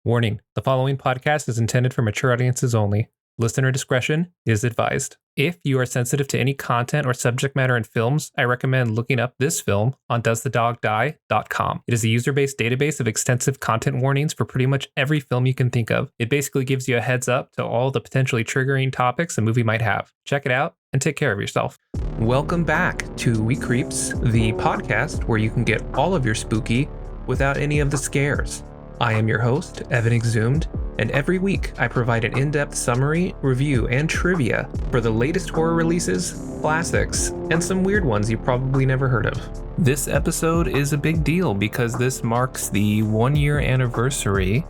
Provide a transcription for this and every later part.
Warning, the following podcast is intended for mature audiences only. Listener discretion is advised. If you are sensitive to any content or subject matter in films, I recommend looking up this film on doesthedogdie.com. It is a user-based database of extensive content warnings for pretty much every film you can think of. It basically gives you a heads up to all the potentially triggering topics a movie might have. Check it out and take care of yourself. Welcome back to We Creeps, the podcast where you can get all of your spooky without any of the scares. I am your host, Evan Exhumed, and every week I provide an in-depth summary, review, and trivia for the latest horror releases, classics, and some weird ones you probably never heard of. This episode is a big deal because this marks the 1-year anniversary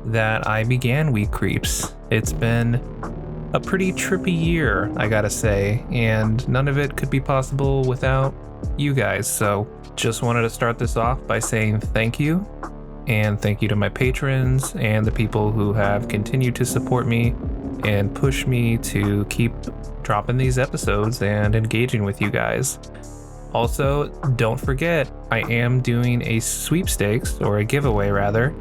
that I began We Creeps. It's been a pretty trippy year, I gotta say, and none of it could be possible without you guys, so just wanted to start this off by saying thank you. And thank you to my patrons and the people who have continued to support me and push me to keep dropping these episodes and engaging with you guys. Also, don't forget, I am doing a sweepstakes, or a giveaway rather,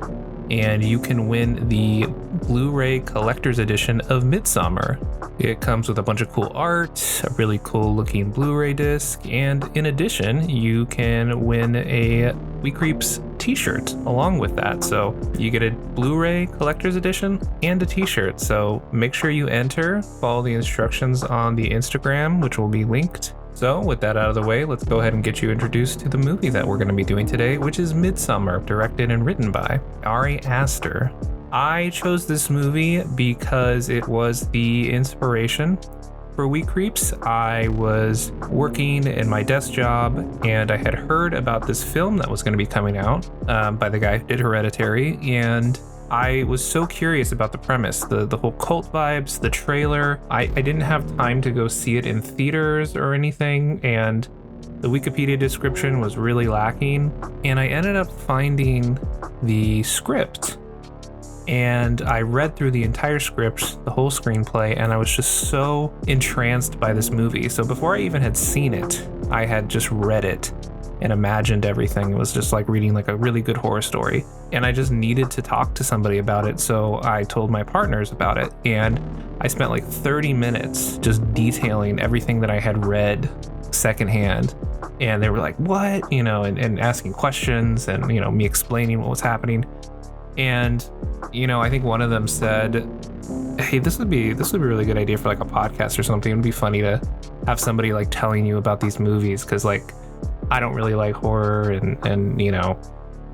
and you can win the Blu-ray Collector's Edition of Midsommar. It comes with a bunch of cool art, a really cool looking Blu-ray disc, and in addition, you can win a We Creeps t-shirt along with that. So you get a Blu-ray Collector's Edition and a t-shirt. So make sure you enter, follow the instructions on the Instagram, which will be linked. So with that out of the way, let's go ahead and get you introduced to the movie that we're going to be doing today, which is Midsommar, directed and written by Ari Aster. I chose this movie because it was the inspiration for We Creeps. I was working in my desk job and I had heard about this film that was going to be coming out by the guy who did Hereditary, and I was so curious about the premise, the whole cult vibes, the trailer. I didn't have time to go see it in theaters or anything, and the Wikipedia description was really lacking, and I ended up finding the script. And I read through the entire script, the whole screenplay, and I was just so entranced by this movie. So before I even had seen it, I had just read it and imagined everything. It was just like reading like a really good horror story. And I just needed to talk to somebody about it. So I told my partners about it. And I spent like 30 minutes just detailing everything that I had read secondhand. And they were like, what? And asking questions and, me explaining what was happening. And, I think one of them said, hey, this would be a really good idea for like a podcast or something. It would be funny to have somebody like telling you about these movies. Cause like, I don't really like horror and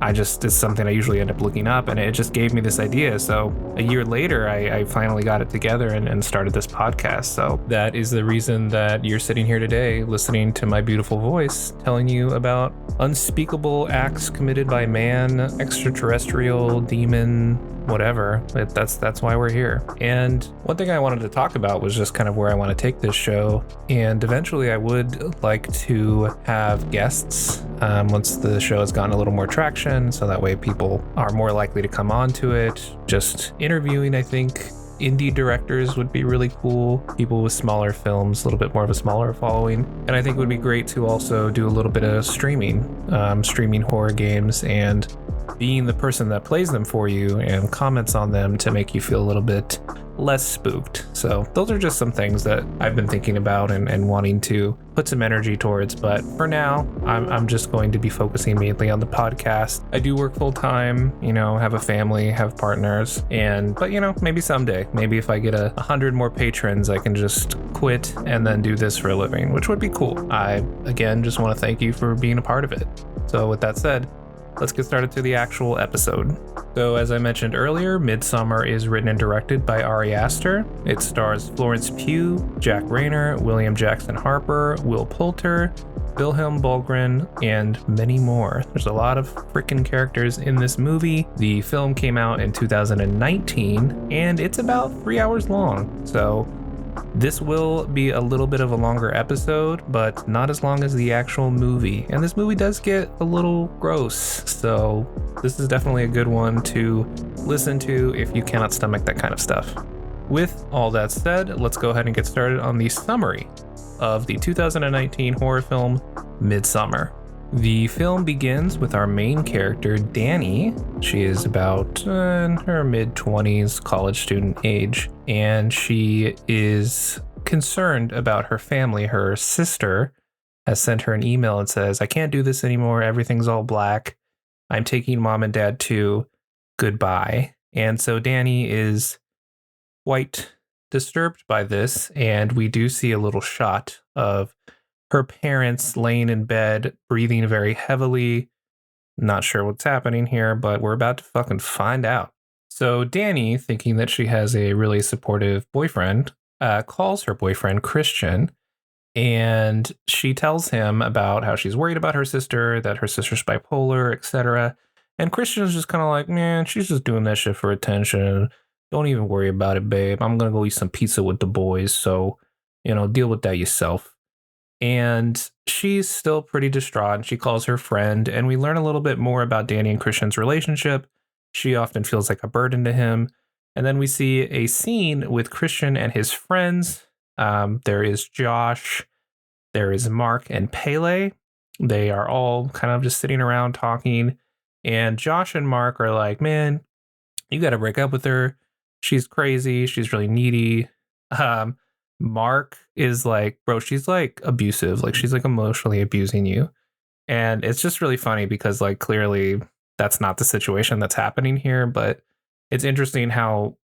it's something I usually end up looking up, and it just gave me this idea. So a year later, I finally got it together and started this podcast. So that is the reason that you're sitting here today listening to my beautiful voice telling you about unspeakable acts committed by man, extraterrestrial, demon, whatever. That's why we're here. And one thing I wanted to talk about was just kind of where I want to take this show. And eventually I would like to have guests once the show has gotten a little more traction, so that way people are more likely to come on to it. Just interviewing, I think, indie directors would be really cool. People with smaller films, a little bit more of a smaller following. And I think it would be great to also do a little bit of streaming horror games and being the person that plays them for you and comments on them to make you feel a little bit less spooked. So those are just some things that I've been thinking about and wanting to put some energy towards. But for now, I'm just going to be focusing mainly on the podcast. I do work full time, have a family, have partners, but maybe someday, maybe if I get 100 more patrons, I can just quit and then do this for a living, which would be cool. I, again, just want to thank you for being a part of it. So with that said, let's get started to the actual episode. So as I mentioned earlier, Midsommar is written and directed by Ari Aster. It stars Florence Pugh, Jack Rayner, William Jackson Harper, Will Poulter, Wilhelm Bulgren, and many more. There's a lot of freaking characters in this movie. The film came out in 2019, and it's about 3 hours long. So this will be a little bit of a longer episode, but not as long as the actual movie. And this movie does get a little gross, so this is definitely a good one to listen to if you cannot stomach that kind of stuff. With all that said, let's go ahead and get started on the summary of the 2019 horror film Midsommar. The film begins with our main character, Dani. She is about in her mid-20s, college student age, and she is concerned about her family. Her sister has sent her an email and says, I can't do this anymore. Everything's all black. I'm taking mom and dad too. Goodbye. And so Dani is quite disturbed by this, and we do see a little shot of her parents laying in bed, breathing very heavily. Not sure what's happening here, but we're about to fucking find out. So Dani, thinking that she has a really supportive boyfriend, calls her boyfriend Christian, and she tells him about how she's worried about her sister, that her sister's bipolar, etc. And Christian's just kind of like, man, she's just doing that shit for attention. Don't even worry about it, babe. I'm going to go eat some pizza with the boys. So, deal with that yourself. And she's still pretty distraught, and she calls her friend, and we learn a little bit more about Dani and Christian's relationship. She often feels like a burden to him. And then we see a scene with Christian and his friends. There is Josh, there is Mark and Pele. They are all kind of just sitting around talking. And Josh and Mark are like, man, you got to break up with her. She's crazy. She's really needy. Mark is like, bro, she's like abusive. Like she's like emotionally abusing you. And it's just really funny because like clearly that's not the situation that's happening here. But it's interesting how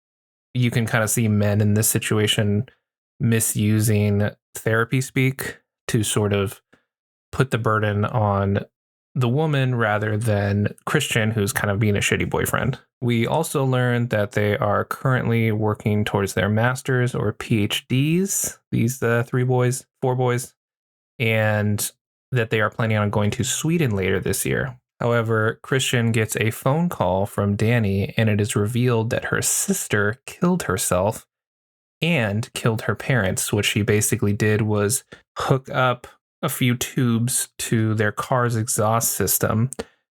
you can kind of see men in this situation misusing therapy speak to sort of put the burden on the woman rather than Christian, who's kind of being a shitty boyfriend. We also learned that they are currently working towards their masters or PhDs, these four boys, and that they are planning on going to Sweden later this year. However, Christian gets a phone call from Dani, and it is revealed that her sister killed herself and killed her parents. What she basically did was hook up a few tubes to their car's exhaust system,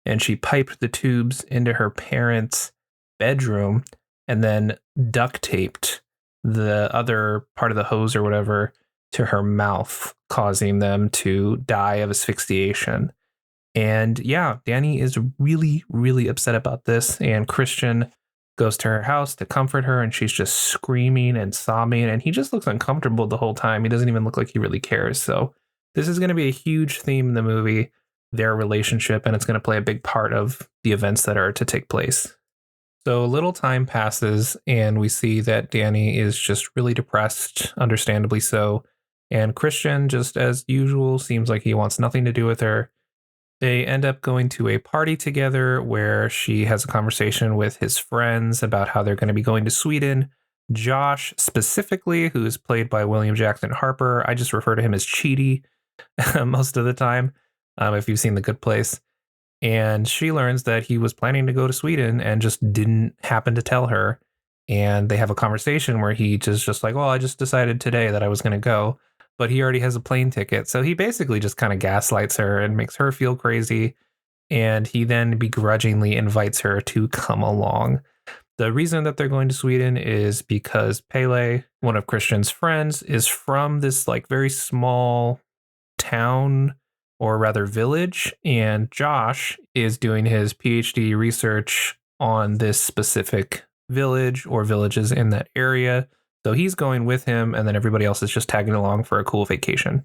and she piped the tubes into her parents' bedroom and then duct taped the other part of the hose or whatever to her mouth, causing them to die of asphyxiation. And yeah, Dani is really, really upset about this, and Christian goes to her house to comfort her, and she's just screaming and sobbing, and he just looks uncomfortable the whole time. He doesn't even look like he really cares. So this is going to be a huge theme in the movie, their relationship, and it's going to play a big part of the events that are to take place. So a little time passes, and we see that Dani is just really depressed, understandably so. And Christian, just as usual, seems like he wants nothing to do with her. They end up going to a party together where she has a conversation with his friends about how they're going to be going to Sweden. Josh, specifically, who is played by William Jackson Harper, I just refer to him as Cheaty most of the time, if you've seen The Good Place. And she learns that he was planning to go to Sweden and just didn't happen to tell her. And they have a conversation where he just like, well, I just decided today that I was going to go, but he already has a plane ticket. So he basically just kind of gaslights her and makes her feel crazy. And he then begrudgingly invites her to come along. The reason that they're going to Sweden is because Pele, one of Christian's friends, is from this like very small town, or rather village, and Josh is doing his PhD research on this specific village or villages in that area. So he's going with him, and then everybody else is just tagging along for a cool vacation.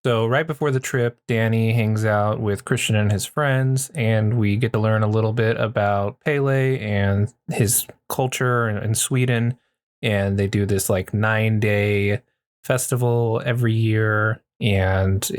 So right before the trip, Dani hangs out with Christian and his friends, and we get to learn a little bit about Pele and his culture in Sweden. And they do this like 9-day festival every year, and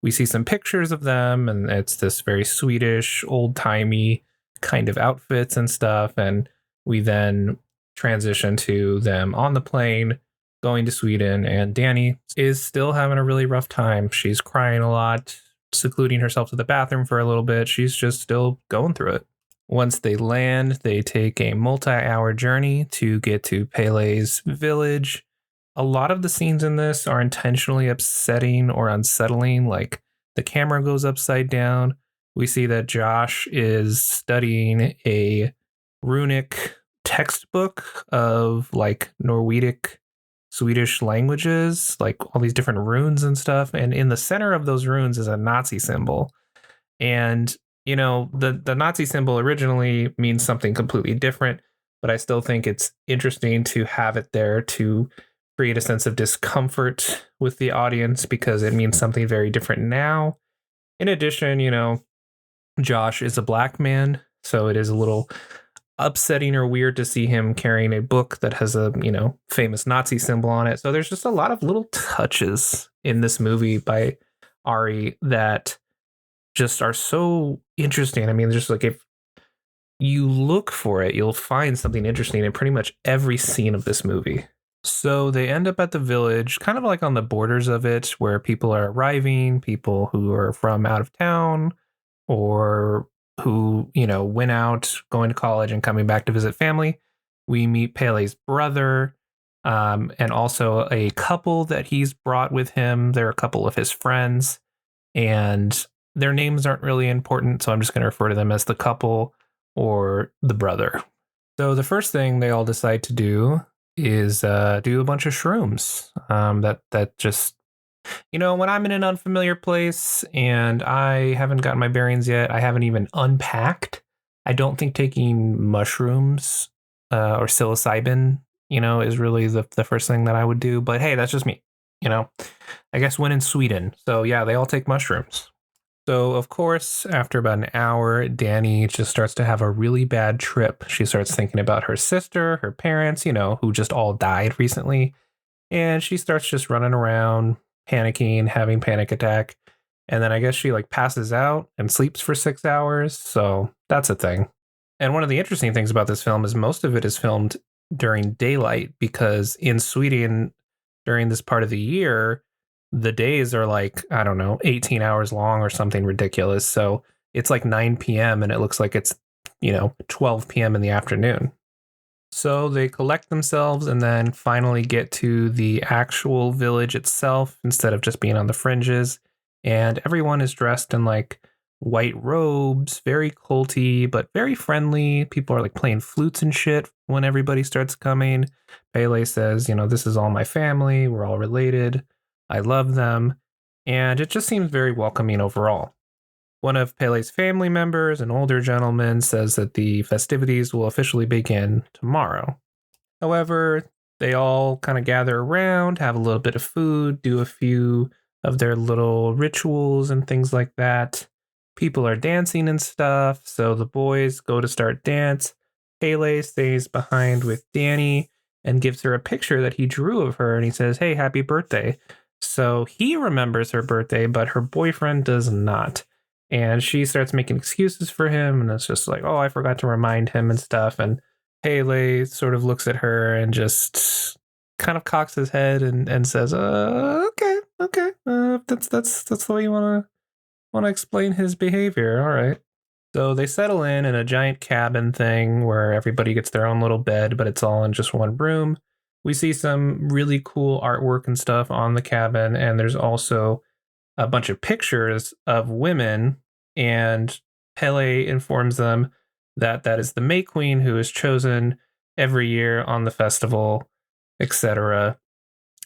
we see some pictures of them, and it's this very Swedish, old-timey kind of outfits and stuff. And we then transition to them on the plane going to Sweden, and Dani is still having a really rough time. She's crying a lot, secluding herself to the bathroom for a little bit. She's just still going through it. Once they land, they take a multi-hour journey to get to Pele's village. A lot of the scenes in this are intentionally upsetting or unsettling, like the camera goes upside down. We see that Josh is studying a runic textbook of like Nordic Swedish languages, like all these different runes and stuff. And in the center of those runes is a Nazi symbol. And, the Nazi symbol originally means something completely different, but I still think it's interesting to have it there to create a sense of discomfort with the audience because it means something very different now. In addition, Josh is a black man, so it is a little upsetting or weird to see him carrying a book that has a, famous Nazi symbol on it. So there's just a lot of little touches in this movie by Ari that just are so interesting. I mean, just like if you look for it, you'll find something interesting in pretty much every scene of this movie. So they end up at the village, kind of like on the borders of it, where people are arriving, people who are from out of town or who, went out going to college and coming back to visit family. We meet Pele's brother and also a couple that he's brought with him. They're a couple of his friends, and their names aren't really important, so I'm just going to refer to them as the couple or the brother. So the first thing they all decide to do is do a bunch of shrooms. That just, when I'm in an unfamiliar place and I haven't gotten my bearings yet, I haven't even unpacked, I don't think taking mushrooms or psilocybin, is really the first thing that I would do. But hey, that's just me, I guess when in Sweden. So yeah, they all take mushrooms. So, of course, after about an hour, Dani just starts to have a really bad trip. She starts thinking about her sister, her parents, who just all died recently. And she starts just running around, panicking, having panic attack. And then I guess she passes out and sleeps for 6 hours. So that's a thing. And one of the interesting things about this film is most of it is filmed during daylight because in Sweden, during this part of the year, the days are 18 hours long or something ridiculous. So it's 9 p.m. and it looks like it's, 12 p.m. in the afternoon. So they collect themselves and then finally get to the actual village itself instead of just being on the fringes. And everyone is dressed in white robes, very culty, but very friendly. People are playing flutes and shit when everybody starts coming. Pele says, this is all my family. We're all related. I love them. And it just seems very welcoming overall. One of Pele's family members, an older gentleman, says that the festivities will officially begin tomorrow. However, they all kind of gather around, have a little bit of food, do a few of their little rituals and things like that. People are dancing and stuff, so the boys go to start dance. Pele stays behind with Dani and gives her a picture that he drew of her, and he says, "Hey, happy birthday." So he remembers her birthday, but her boyfriend does not. And she starts making excuses for him, and it's just oh, I forgot to remind him and stuff. And Pele sort of looks at her and just kind of cocks his head and says, okay, that's the way you want to explain his behavior. All right." So they settle in a giant cabin thing where everybody gets their own little bed, but it's all in just one room. We see some really cool artwork and stuff on the cabin, and there's also a bunch of pictures of women, and Pele informs them that that is the May Queen who is chosen every year on the festival, etc.,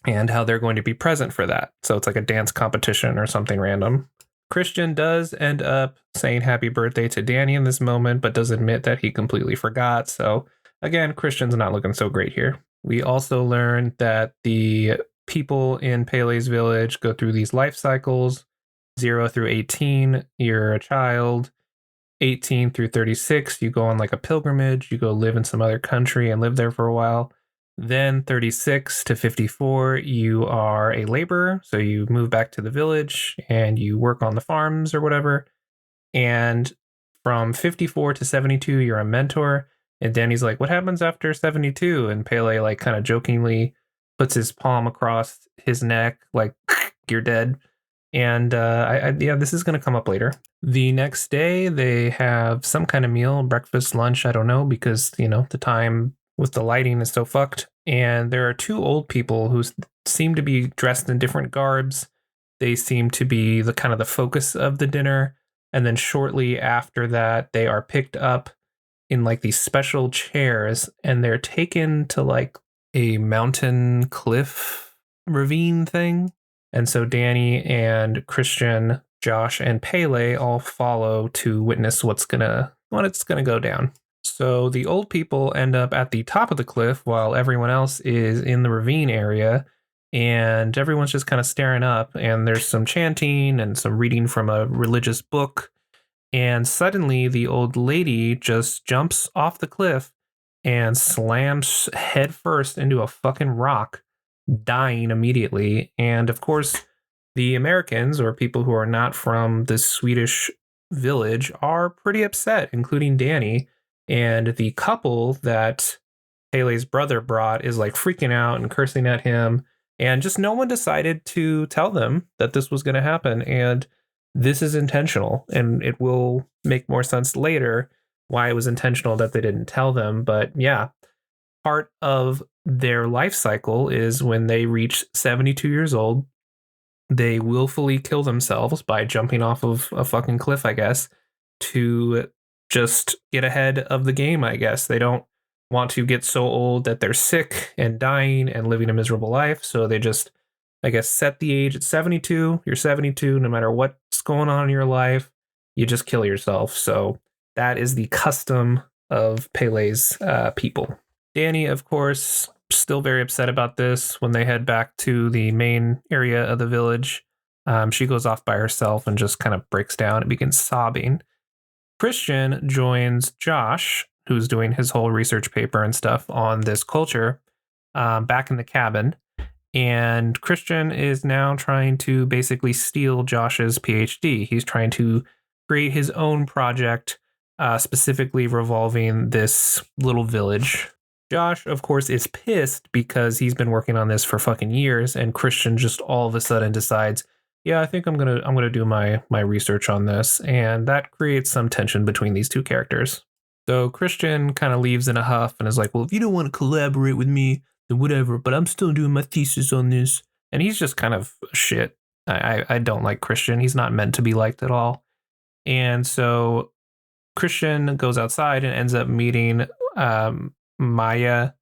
and how they're going to be present for that. So it's a dance competition or something random. Christian does end up saying happy birthday to Dani in this moment, but does admit that he completely forgot. So again, Christian's not looking so great here. We also learned that the people in Pele's village go through these life cycles. 0 through 18, you're a child. 18 through 36, you go on a pilgrimage. You go live in some other country and live there for a while. Then 36 to 54, you are a laborer. So you move back to the village and you work on the farms or whatever. And from 54 to 72, you're a mentor. And Dani's what happens after 72? And Pele kind of jokingly puts his palm across his neck, you're dead. And this is going to come up later. The next day, they have some kind of meal, breakfast, lunch, I don't know, because, the time with the lighting is so fucked. And there are two old people who seem to be dressed in different garbs. They seem to be the kind of the focus of the dinner. And then shortly after that, they are picked up in these special chairs, and they're taken to a mountain cliff ravine thing. And so Dani and Christian Josh and Pele all follow to witness what's gonna go down. So the old people end up at the top of the cliff while everyone else is in the ravine area, and everyone's just kind of staring up, and there's some chanting and some reading from a religious book. And suddenly the old lady just jumps off the cliff and slams headfirst into a fucking rock, dying immediately. And of course, the Americans, or people who are not from this Swedish village, are pretty upset, including Dani. And the couple that Pele's brother brought is like freaking out and cursing at him. And just no one decided to tell them that this was going to happen. And this is intentional. And it will make more sense later why it was intentional that they didn't tell them. But yeah, part of their life cycle is when they reach 72 years old, they willfully kill themselves by jumping off of a fucking cliff, I guess, to just get ahead of the game, I guess. They don't want to get so old that they're sick and dying and living a miserable life. So they just, I guess, set the age at 72. You're 72, no matter what's going on in your life, you just kill yourself. So that is the custom of Pele's people. Dani, of course, still very upset about this. When they head back to the main area of the village, she goes off by herself and just kind of breaks down and begins sobbing. Christian joins Josh, who's doing his whole research paper and stuff on this culture, back in the cabin. And Christian is now trying to basically steal Josh's PhD. He's trying to create his own project, specifically revolving this little village. Josh, of course, is pissed because he's been working on this for fucking years, and Christian just all of a sudden decides, yeah, I think I'm gonna do my research on this, and that creates some tension between these two characters. So Christian kind of leaves in a huff and is like, well, if you don't want to collaborate with me, then whatever, but I'm still doing my thesis on this. And he's just kind of shit. I don't like Christian. He's not meant to be liked at all. And so Christian goes outside and ends up meeting Maya,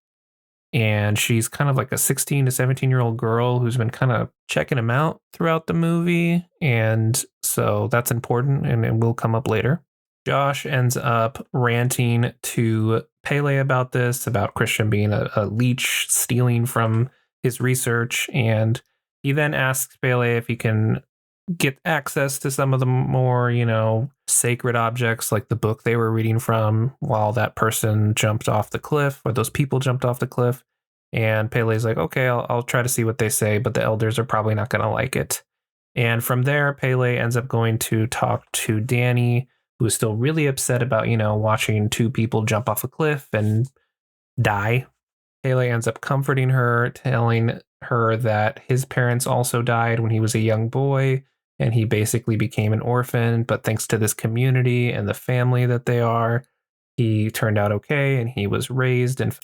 and she's kind of like a 16 to 17-year-old girl who's been kind of checking him out throughout the movie, and so that's important, and it will come up later. Josh ends up ranting to Pele about this, about Christian being a leech, stealing from his research, and he then asks Pele if he can get access to some of the more, sacred objects, like the book they were reading from while that person jumped off the cliff, or those people jumped off the cliff. And Pele's like, okay, I'll try to see what they say, but the elders are probably not going to like it. And from there, Pele ends up going to talk to Dani, who is still really upset about, watching two people jump off a cliff and die. Pele ends up comforting her, telling her that his parents also died when he was a young boy, and he basically became an orphan, but thanks to this community and the family that they are, he turned out okay, and he was raised and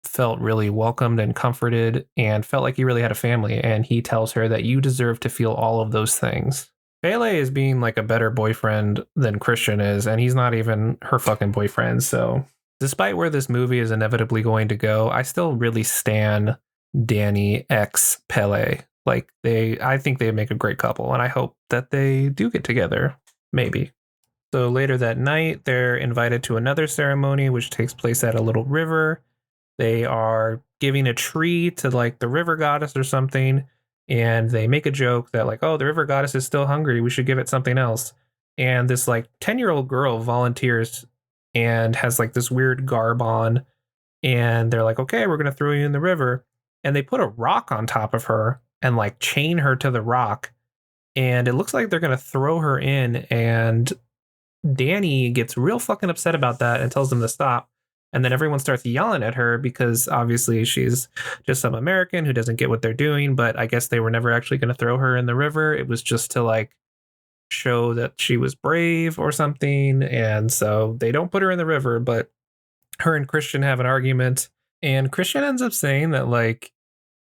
felt really welcomed and comforted and felt like he really had a family. And he tells her that you deserve to feel all of those things. Pele is being like a better boyfriend than Christian is, and he's not even her fucking boyfriend. So despite where this movie is inevitably going to go, I still really stan Dani x Pele. I think they make a great couple, and I hope that they do get together, maybe. So later that night, they're invited to another ceremony, which takes place at a little river. They are giving a tree to like the river goddess or something, and they make a joke that like, oh, the river goddess is still hungry, we should give it something else. And this like 10-year-old girl volunteers and has like this weird garb on, and they're like, okay, we're gonna throw you in the river. And they put a rock on top of her and like chain her to the rock, and it looks like they're gonna throw her in. And Dani gets real fucking upset about that and tells them to stop. And then everyone starts yelling at her because obviously she's just some American who doesn't get what they're doing. But I guess they were never actually going to throw her in the river. It was just to like show that she was brave or something. And so they don't put her in the river, but her and Christian have an argument. And Christian ends up saying that like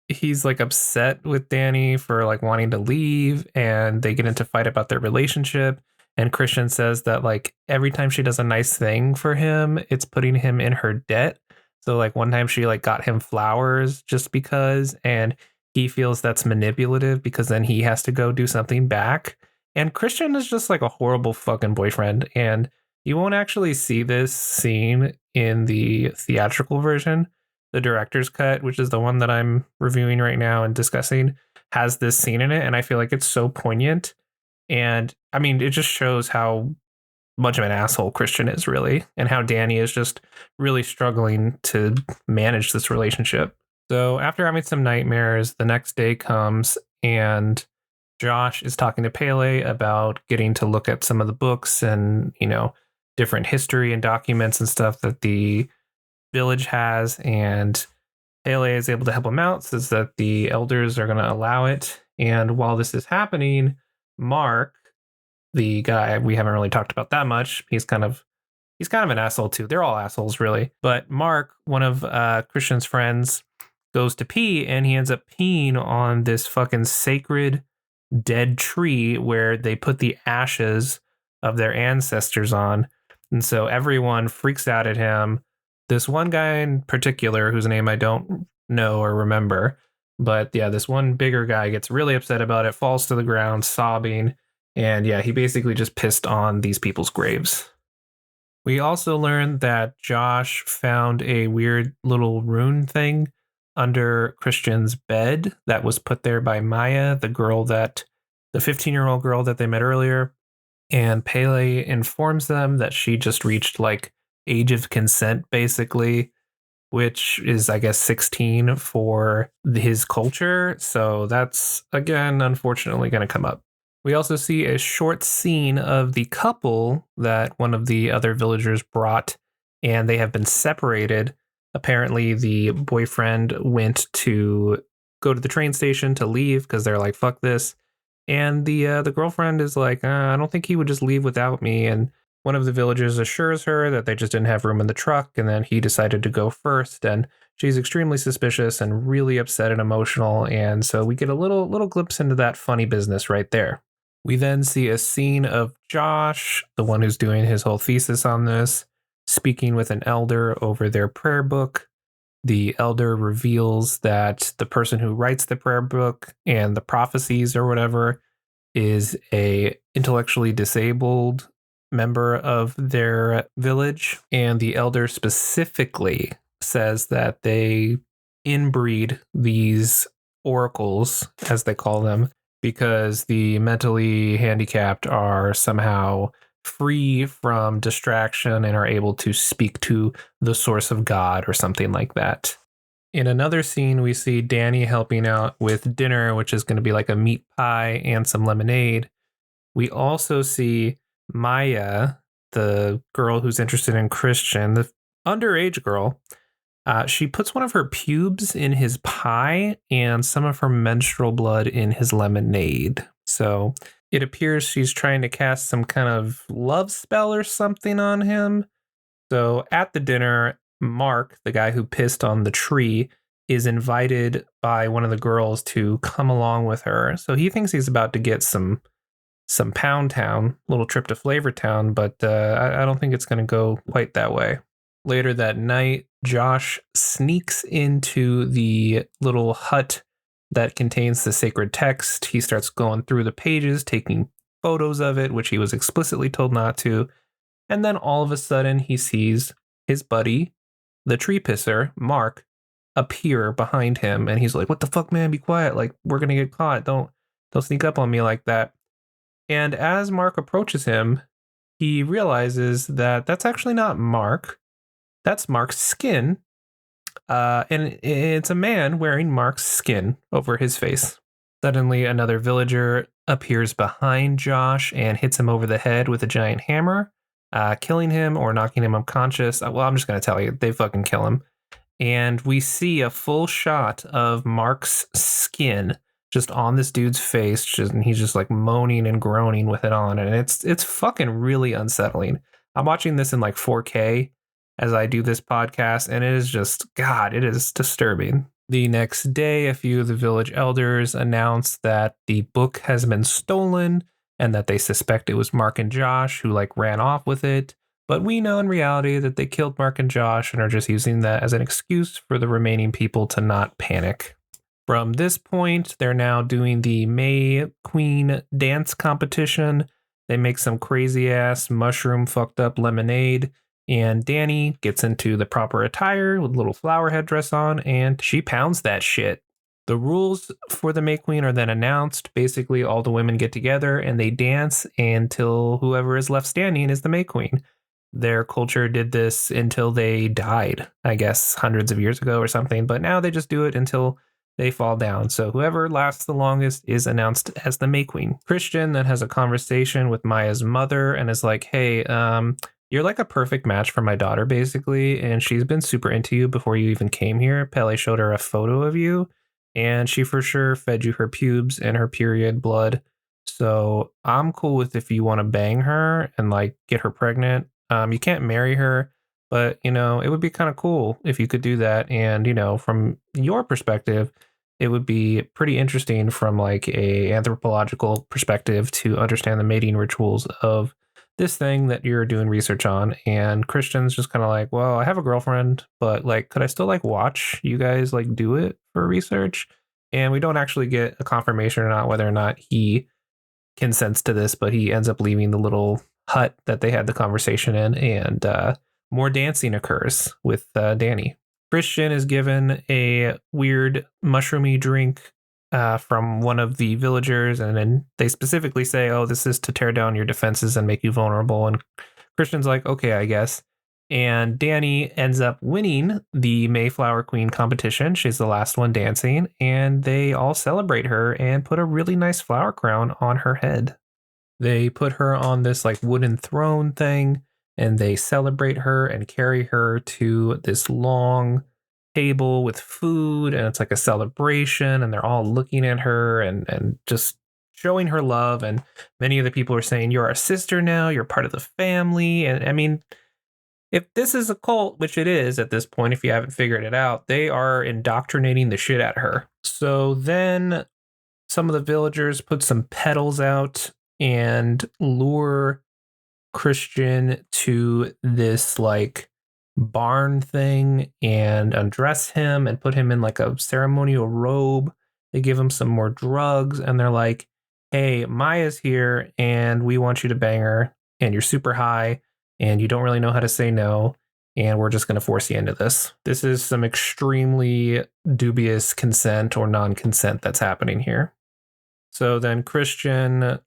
he's like upset with Dani for like wanting to leave, and they get into a fight about their relationship. And Christian says that like every time she does a nice thing for him, it's putting him in her debt. So like one time she like got him flowers just because, and he feels that's manipulative because then he has to go do something back. And Christian is just like a horrible fucking boyfriend. And you won't actually see this scene in the theatrical version. The director's cut, which is the one that I'm reviewing right now and discussing, has this scene in it. And I feel like it's so poignant. And I mean, it just shows how much of an asshole Christian is, really, and how Dani is just really struggling to manage this relationship. So after having some nightmares, the next day comes and Josh is talking to Pele about getting to look at some of the books and, different history and documents and stuff that the village has. And Pele is able to help him out, says that the elders are going to allow it. And while this is happening, Mark, the guy we haven't really talked about that much, he's kind of an asshole too. They're all assholes, really. But Mark, one of Christian's friends, goes to pee, and he ends up peeing on this fucking sacred dead tree where they put the ashes of their ancestors on. And so everyone freaks out at him. This one guy in particular, whose name I don't know or remember, but yeah, this one bigger guy gets really upset about it, falls to the ground, sobbing. And yeah, he basically just pissed on these people's graves. We also learned that Josh found a weird little rune thing under Christian's bed that was put there by Maya, the 15-year-old girl that they met earlier. And Pele informs them that she just reached like age of consent, basically, which is, I guess, 16 for his culture. So that's, again, unfortunately going to come up. We also see a short scene of the couple that one of the other villagers brought, and they have been separated. Apparently, the boyfriend went to go to the train station to leave because they're like, fuck this. And the girlfriend is like, I don't think he would just leave without me. And one of the villagers assures her that they just didn't have room in the truck, and then he decided to go first. And she's extremely suspicious and really upset and emotional. And so we get a little glimpse into that funny business right there. We then see a scene of Josh, the one who's doing his whole thesis on this, speaking with an elder over their prayer book. The elder reveals that the person who writes the prayer book and the prophecies or whatever is a intellectually disabled member of their village. And the elder specifically says that they inbreed these oracles, as they call them, because the mentally handicapped are somehow free from distraction and are able to speak to the source of God or something like that. In another scene, we see Dani helping out with dinner, which is going to be like a meat pie and some lemonade. We also see Maya, the girl who's interested in Christian, the underage girl. She puts one of her pubes in his pie and some of her menstrual blood in his lemonade. So it appears she's trying to cast some kind of love spell or something on him. So at the dinner, Mark, the guy who pissed on the tree, is invited by one of the girls to come along with her. So he thinks he's about to get some Pound Town, little trip to Flavor Town, but I don't think it's going to go quite that way. Later that night, Josh sneaks into the little hut that contains the sacred text. He starts going through the pages, taking photos of it, which he was explicitly told not to. And then all of a sudden, he sees his buddy, the tree pisser, Mark, appear behind him. And he's like, what the fuck, man? Be quiet. Like, we're going to get caught. Don't sneak up on me like that. And as Mark approaches him, he realizes that that's actually not Mark. That's Mark's skin. And it's a man wearing Mark's skin over his face. Suddenly, another villager appears behind Josh and hits him over the head with a giant hammer, killing him or knocking him unconscious. Well, I'm just going to tell you, they fucking kill him. And we see a full shot of Mark's skin just on this dude's face, and he's just like moaning and groaning with it on. And it's fucking really unsettling. I'm watching this in like 4K as I do this podcast, and it is just, God, it is disturbing. The next day, a few of the village elders announce that the book has been stolen and that they suspect it was Mark and Josh who like ran off with it. But we know in reality that they killed Mark and Josh and are just using that as an excuse for the remaining people to not panic. From this point, they're now doing the May Queen dance competition. They make some crazy ass mushroom fucked up lemonade, and Dani gets into the proper attire with a little flower headdress on, and she pounds that shit. The rules for the May Queen are then announced. Basically, all the women get together and they dance until whoever is left standing is the May Queen. Their culture did this until they died, I guess, hundreds of years ago or something, but now they just do it until they fall down. So whoever lasts the longest is announced as the May Queen. Christian then has a conversation with Maya's mother and is like, hey, you're like a perfect match for my daughter, basically, and she's been super into you before you even came here. Pele showed her a photo of you, and she for sure fed you her pubes and her period blood. So I'm cool with if you want to bang her and like get her pregnant. You can't marry her, but it would be kind of cool if you could do that. And from your perspective, it would be pretty interesting from like a anthropological perspective to understand the mating rituals of this thing that you're doing research on. And Christian's just kind of like, well, I have a girlfriend, but like, could I still like watch you guys like do it for research? And we don't actually get a confirmation or not whether or not he consents to this, but he ends up leaving the little hut that they had the conversation in, and more dancing occurs with Dani. Christian is given a weird mushroomy drink from one of the villagers, and then they specifically say, oh, this is to tear down your defenses and make you vulnerable. And Christian's like, okay, I guess. And Dani ends up winning the Mayflower Queen competition. She's the last one dancing, and they all celebrate her and put a really nice flower crown on her head. They put her on this like wooden throne thing, and they celebrate her and carry her to this long table with food, and it's like a celebration, and they're all looking at her and just showing her love. And many of the people are saying, you're our sister now, you're part of the family. And I mean, if this is a cult, which it is at this point, if you haven't figured it out, they are indoctrinating the shit out of her. So then some of the villagers put some petals out and lure Christian to this like barn thing and undress him and put him in like a ceremonial robe. They give him some more drugs, and they're like, hey, Maya's here and we want you to bang her, and you're super high and you don't really know how to say no, and we're just going to force you into this. This is some extremely dubious consent or non-consent that's happening here. So then Christian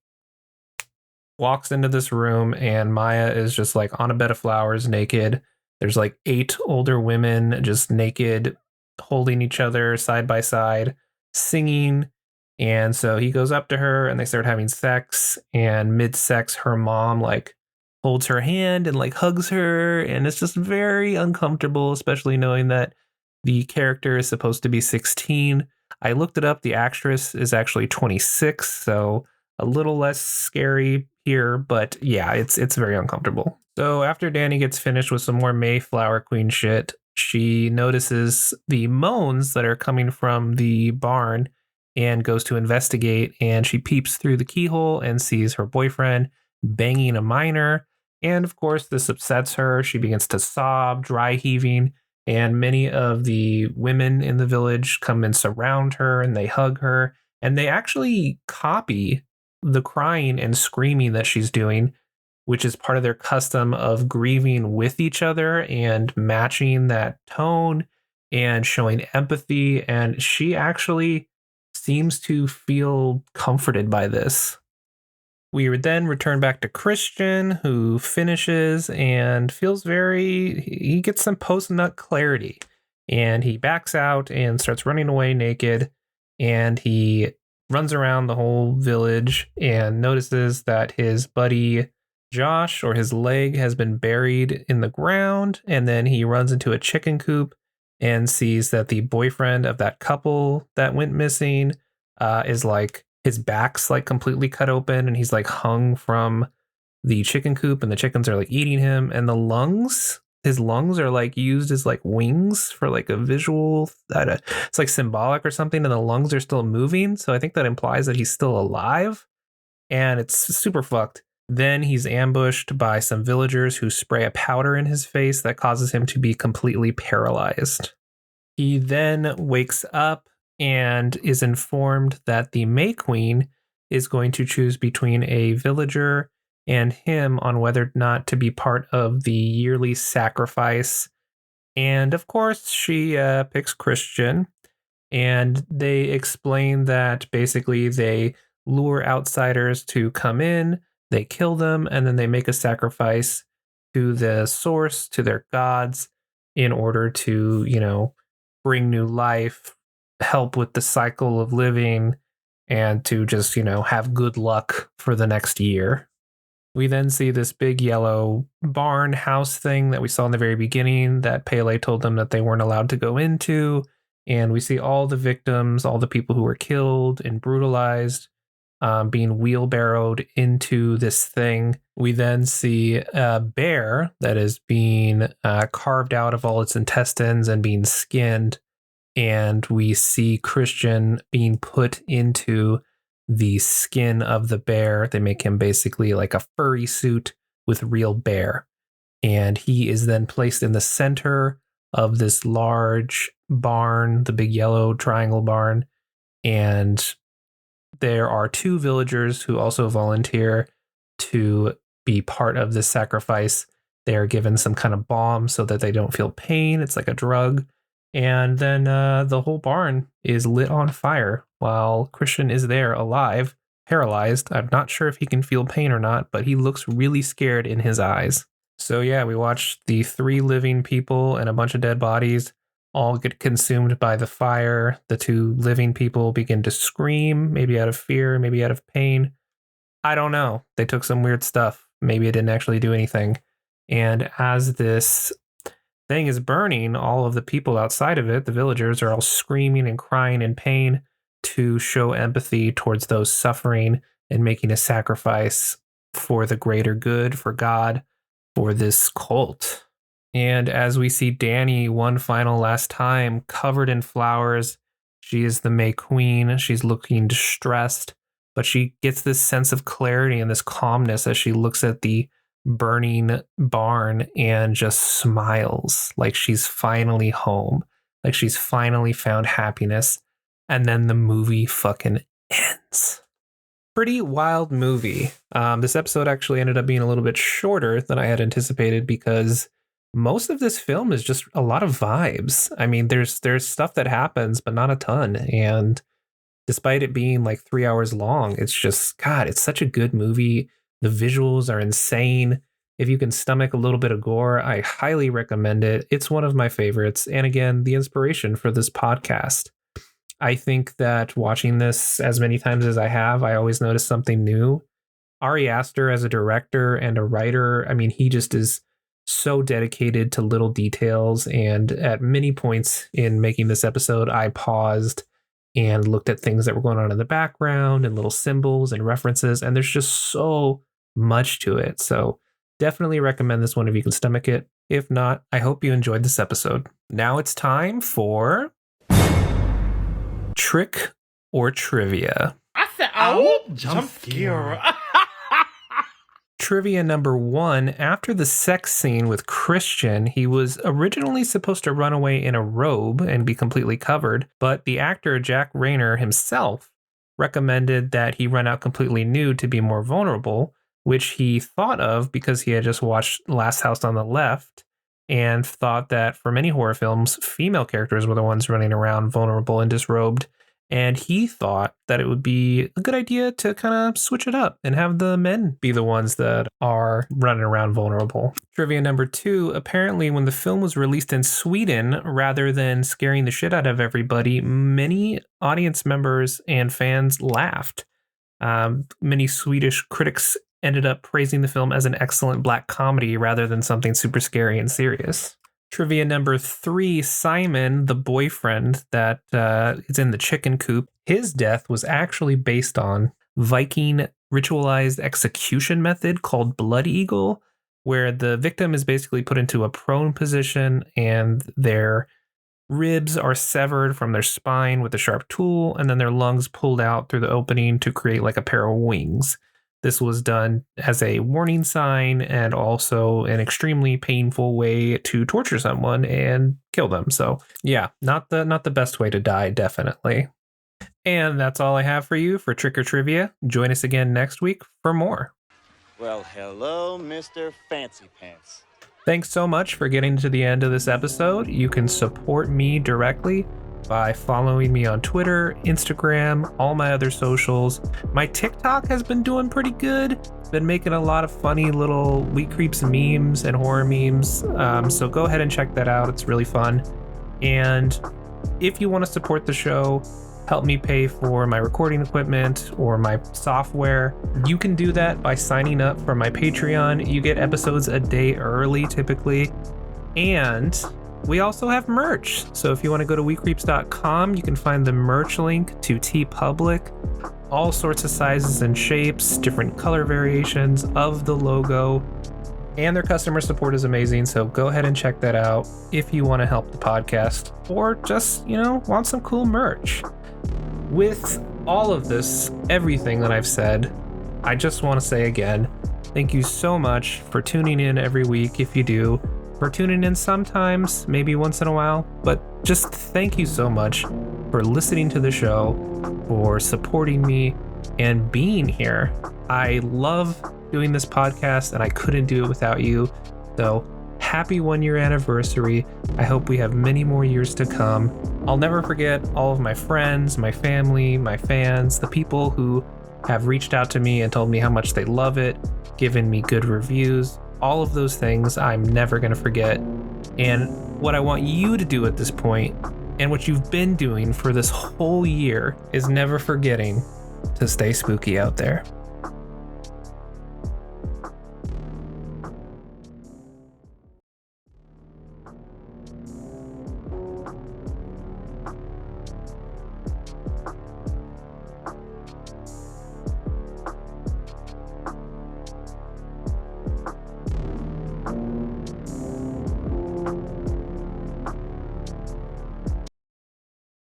walks into this room, and Maya is just like on a bed of flowers, naked. There's like 8 older women just naked, holding each other side by side, singing. And so he goes up to her and they start having sex, and mid-sex her mom like holds her hand and like hugs her, and it's just very uncomfortable, especially knowing that the character is supposed to be 16. I looked it up. The actress is actually 26, so a little less scary here, but yeah, it's very uncomfortable. So after Dani gets finished with some more Mayflower Queen shit, she notices the moans that are coming from the barn and goes to investigate, and she peeps through the keyhole and sees her boyfriend banging a miner. And of course, this upsets her. She begins to sob, dry heaving, and many of the women in the village come and surround her, and they hug her, and they actually copy the crying and screaming that she's doing, which is part of their custom of grieving with each other and matching that tone and showing empathy. And she actually seems to feel comforted by this. We would then return back to Christian, who finishes and feels he gets some post-nut clarity, and he backs out and starts running away naked, and he runs around the whole village and notices that his buddy Josh, or his leg, has been buried in the ground. And then he runs into a chicken coop and sees that the boyfriend of that couple that went missing is like, his back's like completely cut open, and he's like hung from the chicken coop, and the chickens are like eating him, and his lungs are like used as like wings for like a visual, it's like symbolic or something, and the lungs are still moving. So I think that implies that he's still alive, and it's super fucked. Then he's ambushed by some villagers who spray a powder in his face that causes him to be completely paralyzed. He then wakes up and is informed that the May Queen is going to choose between a villager and him on whether or not to be part of the yearly sacrifice. And of course, she picks Christian, and they explain that basically they lure outsiders to come in, they kill them, and then they make a sacrifice to the source, to their gods, in order to, bring new life, help with the cycle of living, and to just, have good luck for the next year. We then see this big yellow barn house thing that we saw in the very beginning that Pele told them that they weren't allowed to go into. And we see all the victims, all the people who were killed and brutalized, being wheelbarrowed into this thing. We then see a bear that is being carved out of all its intestines and being skinned. And we see Christian being put into the skin of the bear. They make him basically like a furry suit with real bear. And he is then placed in the center of this large barn, the big yellow triangle barn. And there are 2 villagers who also volunteer to be part of this sacrifice. They are given some kind of balm so that they don't feel pain. It's like a drug. And then the whole barn is lit on fire while Christian is there alive, paralyzed. I'm not sure if he can feel pain or not, but he looks really scared in his eyes. So yeah, we watched the 3 living people and a bunch of dead bodies all get consumed by the fire. The 2 living people begin to scream, maybe out of fear, maybe out of pain. I don't know. They took some weird stuff. Maybe it didn't actually do anything. And as this thing is burning, all of the people outside of it, the villagers, are all screaming and crying in pain to show empathy towards those suffering and making a sacrifice for the greater good, for God, for this cult. And as we see Dani one final last time, covered in flowers, she is the May Queen. She's looking distressed, but she gets this sense of clarity and this calmness as she looks at the burning barn and just smiles like she's finally home, like she's finally found happiness. And then the movie fucking ends. Pretty wild movie. This episode actually ended up being a little bit shorter than I had anticipated because most of this film is just a lot of vibes. I mean, there's stuff that happens, but not a ton. And despite it being like 3 hours long, it's just, God, it's such a good movie. The visuals are insane. If you can stomach a little bit of gore, I highly recommend it. It's one of my favorites. And again, the inspiration for this podcast. I think that watching this as many times as I have, I always notice something new. Ari Aster as a director and a writer, I mean, he just is so dedicated to little details. And at many points in making this episode, I paused and looked at things that were going on in the background and little symbols and references. And there's just so much to it. So definitely recommend this one if you can stomach it. If not, I hope you enjoyed this episode. Now it's time for Trick or Trivia. I said, oh, jump scare. Trivia number 1, after the sex scene with Christian, he was originally supposed to run away in a robe and be completely covered, but the actor Jack Rayner himself recommended that he run out completely nude to be more vulnerable, which he thought of because he had just watched Last House on the Left and thought that for many horror films, female characters were the ones running around vulnerable and disrobed. And he thought that it would be a good idea to kind of switch it up and have the men be the ones that are running around vulnerable. Trivia number 2, apparently when the film was released in Sweden, rather than scaring the shit out of everybody, many audience members and fans laughed. Many Swedish critics ended up praising the film as an excellent black comedy rather than something super scary and serious. Trivia number 3, Simon, the boyfriend that is in the chicken coop, his death was actually based on Viking ritualized execution method called Blood Eagle, where the victim is basically put into a prone position and their ribs are severed from their spine with a sharp tool, and then their lungs pulled out through the opening to create like a pair of wings. this was done as a warning sign and also an extremely painful way to torture someone and kill them. So yeah, not the best way to die, definitely. And that's all I have for you for Trick or Trivia. Join us again next week for more. Well, hello, Mr. Fancy Pants. Thanks so much for getting to the end of this episode. You can support me directly by following me on Twitter, Instagram, all my other socials. My TikTok has been doing pretty good. Been making a lot of funny little We Creeps memes and horror memes. So go ahead and check that out. It's really fun. And if you want to support the show, help me pay for my recording equipment or my software, you can do that by signing up for my Patreon. You get episodes a day early typically. And we also have merch. So if you want to go to WeCreeps.com, you can find the merch link to TeePublic. All sorts of sizes and shapes, different color variations of the logo. And their customer support is amazing, so go ahead and check that out if you want to help the podcast or just, want some cool merch. With all of this, everything that I've said, I just want to say again, thank you so much for tuning in every week if you do, for tuning in sometimes, maybe once in a while, but just thank you so much for listening to the show, for supporting me, and being here. I love doing this podcast and I couldn't do it without you. So happy 1-year anniversary. I hope we have many more years to come. I'll never forget all of my friends, my family, my fans, the people who have reached out to me and told me how much they love it, given me good reviews. All of those things I'm never going to forget. And what I want you to do at this point, and what you've been doing for this whole year, is never forgetting to stay spooky out there.